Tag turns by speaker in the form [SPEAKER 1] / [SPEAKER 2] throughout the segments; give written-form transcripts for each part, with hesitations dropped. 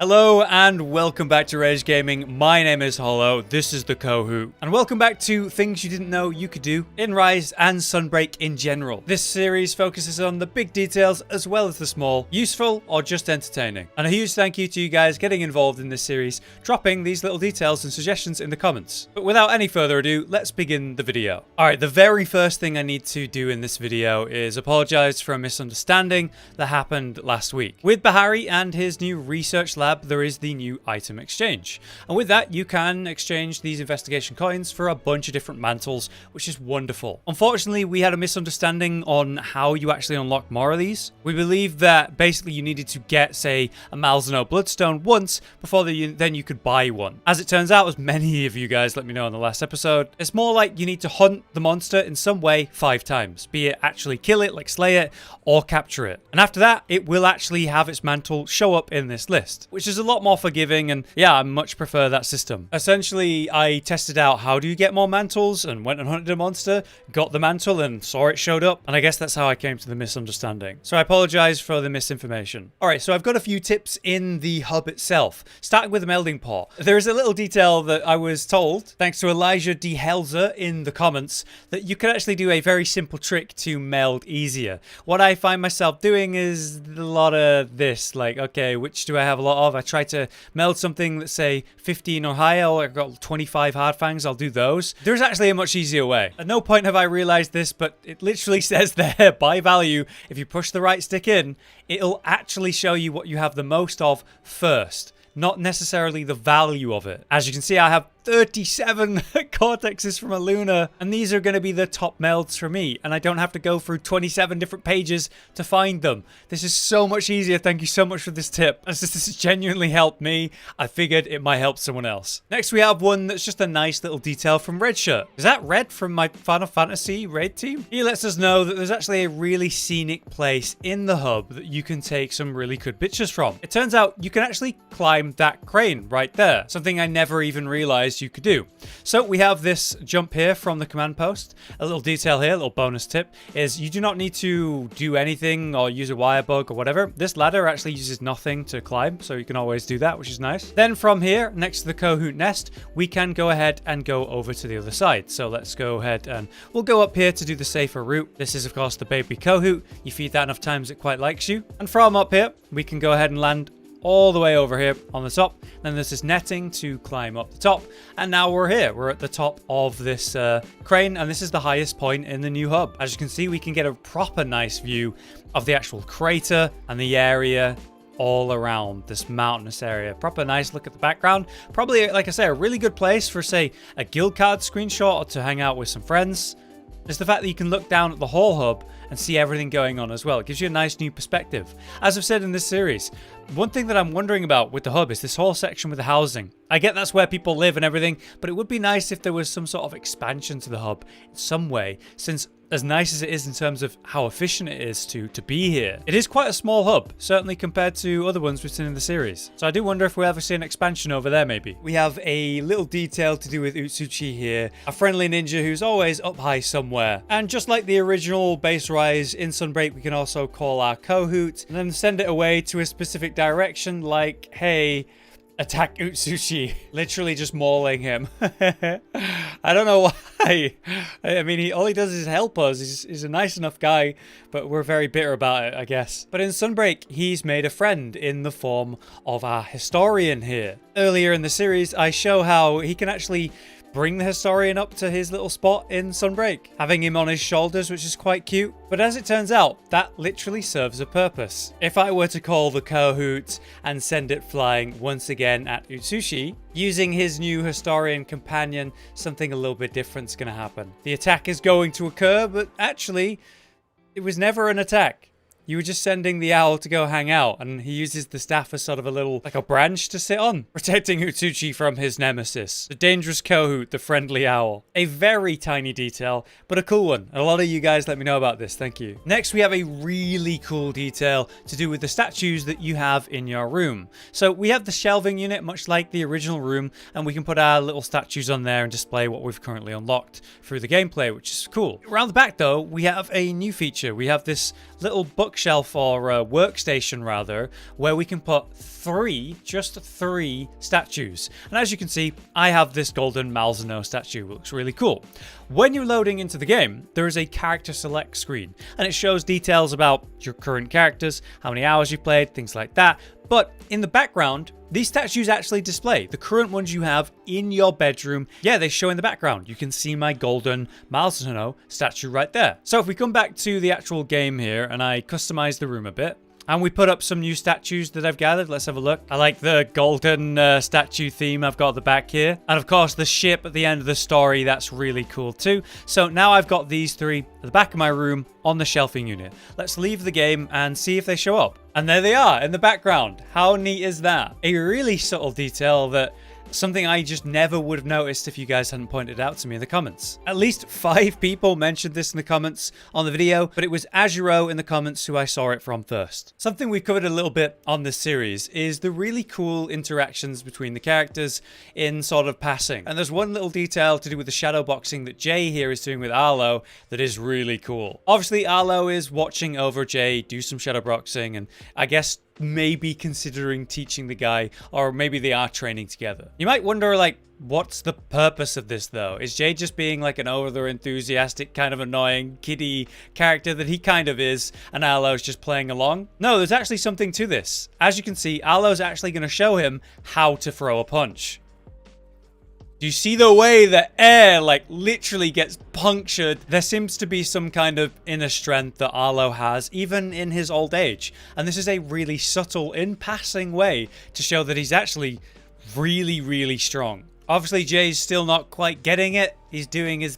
[SPEAKER 1] Hello and welcome back to Rage Gaming. My name is Hollow, this is the Kohoot, and welcome back to things you didn't know you could do in Rise and Sunbreak in general. This series focuses on the big details as well as the small, useful or just entertaining. And a huge thank you to you guys getting involved in this series, dropping these little details and suggestions in the comments. But without any further ado, let's begin the video. Alright, the very first thing I need to do in this video is apologize for a misunderstanding that happened last week. With Bahari and his new research lab, there is the new item exchange, and with that you can exchange these investigation coins for a bunch of different mantles, which is wonderful. Unfortunately, we had a misunderstanding on how you actually unlock more of these. We believed that basically you needed to get, say, a Malzeno bloodstone once before then you could buy one. As it turns out, as many of you guys let me know in the last episode, it's more like you need to hunt the monster in some way 5 times, be it actually kill it, like slay it, or capture it. And after that, it will actually have its mantle show up in this list, which is a lot more forgiving, and yeah, I much prefer that system. Essentially, I tested out how do you get more mantles and went and hunted a monster, got the mantle and saw it showed up, and I guess that's how I came to the misunderstanding. So I apologize for the misinformation. Alright, so I've got a few tips in the hub itself, starting with the melding pot. There is a little detail that I was told, thanks to Elijah D. Helzer in the comments, that you can actually do a very simple trick to meld easier. What I find myself doing is a lot of this, like, okay, which do I have a lot of? I try to meld something that's, say, 15 or higher, or I've got 25 hard fangs, I'll do those. There's actually a much easier way. At no point have I realized this, but it literally says there, by value, if you push the right stick in, it'll actually show you what you have the most of first, not necessarily the value of it. As you can see, I have 37 cortexes from a Luna, and these are going to be the top melds for me, and I don't have to go through 27 different pages to find them. This is so much easier. Thank you so much for this tip. As this has genuinely helped me, I figured it might help someone else. Next, we have one that's just a nice little detail from Redshirt. Is that Red from my Final Fantasy raid team? He lets us know that there's actually a really scenic place in the hub that you can take some really good pictures from. It turns out you can actually climb that crane right there, something I never even realized you could do. So we have this jump here from the command post. A little detail here, a little bonus tip, is you do not need to do anything or use a wire bug or whatever. This ladder actually uses nothing to climb, so you can always do that, which is nice. Then from here, next to the Kohoot nest, we can go ahead and go over to the other side. So let's go ahead and we'll go up here to do the safer route. This is, of course, the baby Kohoot. You feed that enough times, it quite likes you. And from up here, we can go ahead and land all the way over here on the top. Then there's this netting to climb up the top, and now we're here. We're at the top of this crane, and this is the highest point in the new hub. As you can see, we can get a proper nice view of the actual crater and the area all around this mountainous area. Proper nice look at the background. Probably, like I say, a really good place for, say, a guild card screenshot or to hang out with some friends. It's the fact that you can look down at the whole hub and see everything going on as well. It gives you a nice new perspective. As I've said in this series, one thing that I'm wondering about with the hub is this whole section with the housing. I get that's where people live and everything, but it would be nice if there was some sort of expansion to the hub in some way, since as nice as it is in terms of how efficient it is to be here, it is quite a small hub, certainly compared to other ones we've seen in the series. So I do wonder if we'll ever see an expansion over there, maybe. We have a little detail to do with Utsuchi here, a friendly ninja who's always up high somewhere. And just like the original base Rise in Sunbreak, we can also call our Kohoot and then send it away to a specific direction, like, hey, attack Utsuchi. Literally just mauling him. I don't know why. I mean, all he does is help us. He's a nice enough guy, but we're very bitter about it, I guess. But in Sunbreak, he's made a friend in the form of our historian here. Earlier in the series, I show how he can actually bring the historian up to his little spot in Sunbreak, having him on his shoulders, which is quite cute. But as it turns out, that literally serves a purpose. If I were to call the Kohoot and send it flying once again at Utsuchi, using his new historian companion, something a little bit different is going to happen. The attack is going to occur, but actually, it was never an attack. You were just sending the owl to go hang out, and he uses the staff as sort of a little, like a branch to sit on, protecting Utsuchi from his nemesis, the dangerous Kohoot, the friendly owl. A very tiny detail, but a cool one. And a lot of you guys let me know about this, thank you. Next, we have a really cool detail to do with the statues that you have in your room. So we have the shelving unit, much like the original room, and we can put our little statues on there and display what we've currently unlocked through the gameplay, which is cool. Around the back, though, we have a new feature. We have this little bookshelf or workstation rather, where we can put just three statues. And as you can see, I have this golden Malzeno statue, which looks really cool. When you're loading into the game, there is a character select screen, and it shows details about your current characters, how many hours you've played, things like that. But in the background, these statues actually display the current ones you have in your bedroom. Yeah, they show in the background. You can see my golden Malzeno statue right there. So if we come back to the actual game here and I customize the room a bit, and we put up some new statues that I've gathered. Let's have a look. I like the golden statue theme I've got at the back here. And of course, the ship at the end of the story, that's really cool too. So now I've got these three at the back of my room on the shelving unit. Let's leave the game and see if they show up. And there they are in the background. How neat is that? A really subtle detail that something I just never would have noticed if you guys hadn't pointed it out to me in the comments. At least 5 people mentioned this in the comments on the video, but it was Azuro in the comments who I saw it from first. Something we've covered a little bit on this series is the really cool interactions between the characters in sort of passing. And there's one little detail to do with the shadow boxing that Jay here is doing with Arlo that is really cool. Obviously, Arlo is watching over Jay do some shadow boxing, and I guess maybe considering teaching the guy, or maybe they are training together. You might wonder, like, what's the purpose of this though? Is Jay just being like an over-enthusiastic, kind of annoying kiddie character that he kind of is, and Arlo's just playing along? No, there's actually something to this. As you can see, Arlo's actually going to show him how to throw a punch. Do you see the way the air, like, literally gets punctured? There seems to be some kind of inner strength that Arlo has, even in his old age. And this is a really subtle, in-passing way to show that he's actually really, really strong. Obviously, Jay's still not quite getting it. He's doing his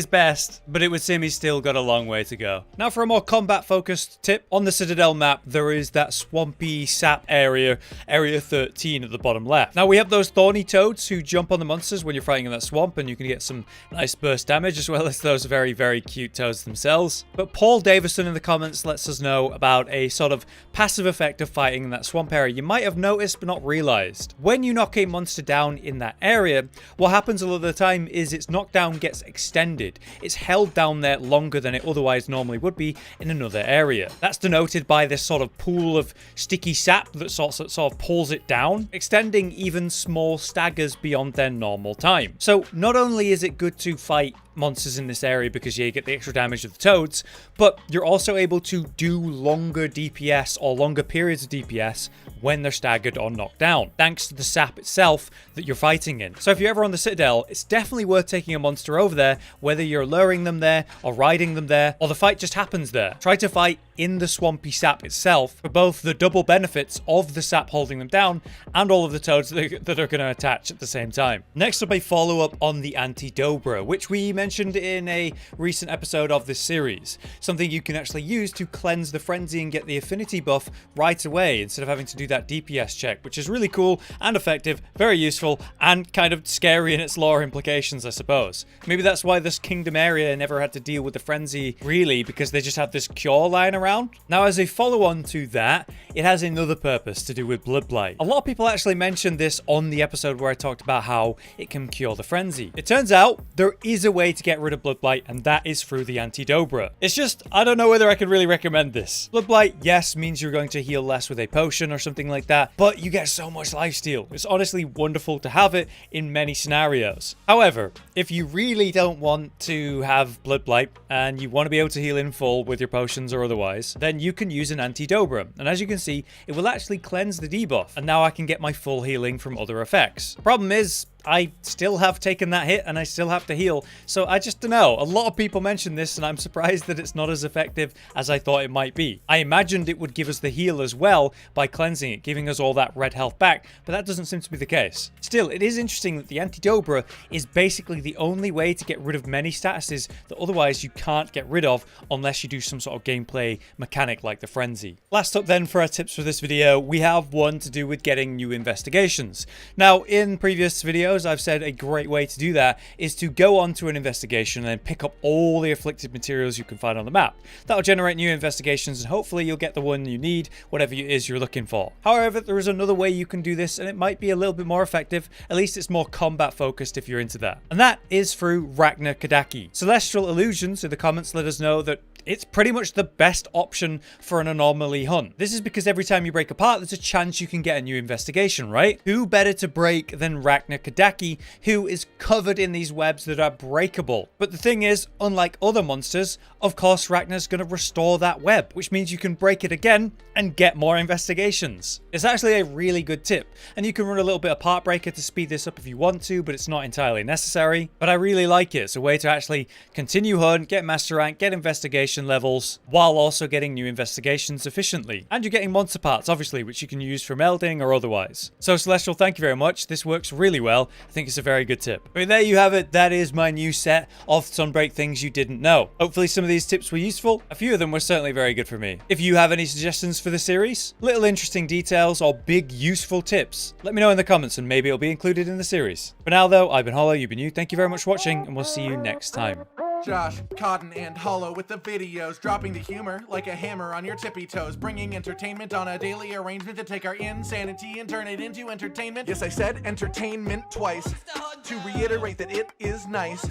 [SPEAKER 1] best, but it would seem he's still got a long way to go. Now for a more combat-focused tip, on the Citadel map, there is that Swampy Sap area 13 at the bottom left. Now we have those thorny toads who jump on the monsters when you're fighting in that swamp, and you can get some nice burst damage, as well as those very, very cute toads themselves. But Paul Davison in the comments lets us know about a sort of passive effect of fighting in that swamp area you might have noticed but not realized. When you knock a monster down in that area, what happens a lot of the time is its knockdown gets extended. It's held down there longer than it otherwise normally would be in another area. That's denoted by this sort of pool of sticky sap that sort of pulls it down, extending even small staggers beyond their normal time. So not only is it good to fight monsters in this area because you get the extra damage of the toads, but you're also able to do longer DPS or longer periods of DPS when they're staggered or knocked down, thanks to the sap itself that you're fighting in. So if you're ever on the Citadel, it's definitely worth taking a monster over there, whether you're luring them there or riding them there, or the fight just happens there. Try to fight in the Swampy Sap itself for both the double benefits of the sap holding them down and all of the toads that are going to attach at the same time. Next up, a follow-up on the AntiDobro, which we mentioned in a recent episode of this series. Something you can actually use to cleanse the frenzy and get the affinity buff right away instead of having to do that DPS check, which is really cool and effective, very useful, and kind of scary in its lore implications, I suppose. Maybe that's why this kingdom area never had to deal with the frenzy, really, because they just have this cure lying around. Now, as a follow-on to that, it has another purpose to do with Bloodblight. A lot of people actually mentioned this on the episode where I talked about how it can cure the frenzy. It turns out there is a way to get rid of Bloodblight, and that is through the AntiDobro. It's just, I don't know whether I could really recommend this. Bloodblight, yes, means you're going to heal less with a potion or something like that, but you get so much lifesteal. It's honestly wonderful to have it in many scenarios. However, if you really don't want to have Bloodblight and you want to be able to heal in full with your potions or otherwise, then you can use an AntiDobro. And as you can see, it will actually cleanse the debuff. And now I can get my full healing from other effects. The problem is, I still have taken that hit and I still have to heal. So I just don't know. A lot of people mention this and I'm surprised that it's not as effective as I thought it might be. I imagined it would give us the heal as well by cleansing it, giving us all that red health back, but that doesn't seem to be the case. Still, it is interesting that the AntiDobro is basically the only way to get rid of many statuses that otherwise you can't get rid of unless you do some sort of gameplay mechanic like the frenzy. Last up then for our tips for this video, we have one to do with getting new investigations. Now, in previous videos, I've said a great way to do that is to go onto an investigation and then pick up all the afflicted materials you can find on the map. That'll generate new investigations and hopefully you'll get the one you need, whatever it is you're looking for. However, there is another way you can do this and it might be a little bit more effective. At least it's more combat focused if you're into that. And that is through Nargacuga. Celestial Illusions in the comments let us know that honest, it's pretty much the best option for an anomaly hunt. This is because every time you break apart, there's a chance you can get a new investigation, right? Who better to break than Nargacuga, who is covered in these webs that are breakable. But the thing is, unlike other monsters, of course Ragnar's going to restore that web, which means you can break it again and get more investigations. It's actually a really good tip, and you can run a little bit of part breaker to speed this up if you want to, but it's not entirely necessary. But I really like it. It's a way to actually continue hunt, get master rank, get investigation levels, while also getting new investigations efficiently. And you're getting monster parts, obviously, which you can use for melding or otherwise. So Celestial, thank you very much. This works really well. I think it's a very good tip. But there you have it. That is my new set of Sunbreak things you didn't know. Hopefully some of these tips were useful. A few of them were certainly very good for me. If you have any suggestions for the series, little interesting details or big useful tips, let me know in the comments and maybe it'll be included in the series. For now though, I've been Hollow, you've been you. Thank you very much for watching, and we'll see you next time.
[SPEAKER 2] Josh, Cotton, and Hollow with the videos, dropping the humor like a hammer on your tippy toes, bringing entertainment on a daily arrangement to take our insanity and turn it into entertainment. Yes, I said entertainment twice, to reiterate that it is nice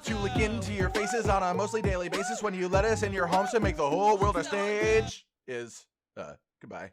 [SPEAKER 2] to look into your faces on a mostly daily basis when you let us in your homes to make the whole world a stage. Goodbye.